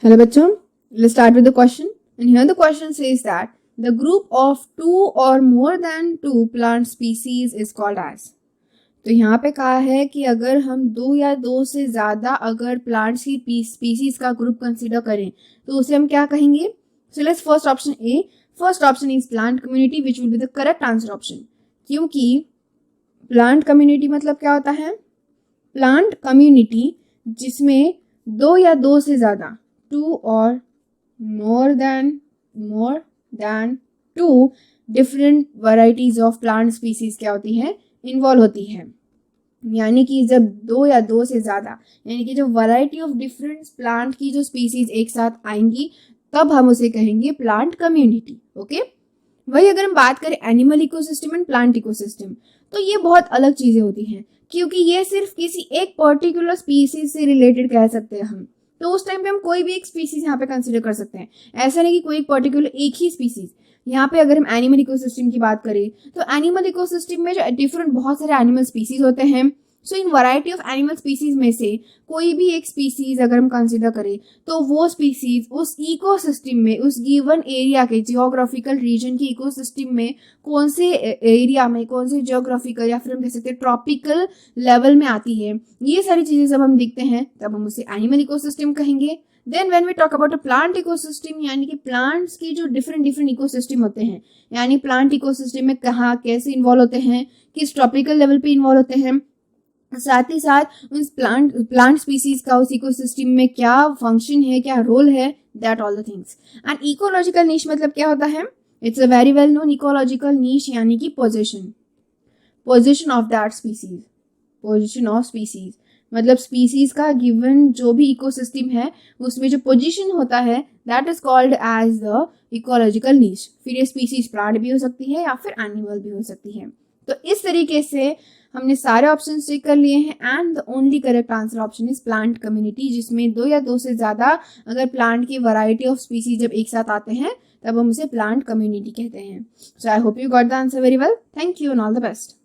Hello बच्चों, let's start with the question. And here the question says that the group of two or more than two plant species is called as. तो यहाँ पे कहा है कि अगर हम दो या दो से ज्यादा अगर प्लांट्स की स्पीसीज का ग्रुप कंसीडर करें तो उसे हम क्या कहेंगे. So let's first option A. First option is plant community which will be the correct answer option. क्योंकि प्लांट कम्युनिटी मतलब क्या होता है? प्लांट कम्युनिटी जिसमें दो या दो से ज्यादा two or more than two different varieties of plant species क्या होती है? इन्वॉल्व होती है. यानी कि जब दो या दो से ज्यादा यानी कि जो वैरायटी ऑफ डिफरेंट प्लांट की जो स्पीसीज एक साथ आएंगी तब हम उसे कहेंगे प्लांट कम्युनिटी. ओके. वही अगर हम बात करें animal ecosystem and plant ecosystem तो ये बहुत अलग चीजें होती हैं क्योंकि ये सिर्फ किसी एक पर्टिकुलर स्पीसीज से रिलेटेड कह सकते हैं हम. तो उस टाइम पे हम कोई भी एक स्पीसीज यहाँ पे कंसीडर कर सकते हैं. ऐसा नहीं कि कोई एक पर्टिकुलर एक ही स्पीसीज. यहाँ पे अगर हम एनिमल इकोसिस्टम की बात करें तो एनिमल इकोसिस्टम में जो डिफरेंट बहुत सारे एनिमल स्पीसीज होते हैं. So in variety of animal species में से कोई भी एक स्पीसीज अगर हम कंसीडर करें तो वो स्पीसीज उस इकोसिस्टम में उस गिवन एरिया के जियोग्राफिकल रीजन के इकोसिस्टम में कौन से एरिया में कौन से जियोग्राफिकल या फिर हम कह सकते हैं ट्रॉपिकल लेवल में आती है. ये सारी चीजें जब हम देखते हैं तब हम उसे एनिमल इकोसिस्टम कहेंगे. Then when we talk about a plant ecosystem यानी कि प्लांट्स की जो डिफरेंट इकोसिस्टम होते हैं यानी प्लांट इकोसिस्टम में कहाँ कैसे इन्वॉल्व होते हैं, किस ट्रॉपिकल लेवल पे इन्वॉल्व होते हैं, साथ ही साथ उस प्लांट स्पीसीज का उस इकोसिस्टम में क्या फंक्शन है, क्या रोल है, that all the things. And ecological niche मतलब क्या होता है? It's a very well known ecological niche यानी कि position of that species. Position of species मतलब स्पीसीज का गिवन जो भी इकोसिस्टम है उसमें जो पोजीशन होता है that is called as the ecological niche. फिर ये स्पीसीज प्लांट भी हो सकती है या फिर एनिमल भी हो सकती है. तो इस तरीके से हमने सारे ऑप्शन चेक कर लिए हैं and the only correct answer option is plant community जिसमें दो या दो से ज्यादा अगर प्लांट की वैरायटी ऑफ स्पीसीज जब एक साथ आते हैं तब हम उसे प्लांट कम्युनिटी कहते हैं. So I hope you got the answer very well. Thank you and all the best.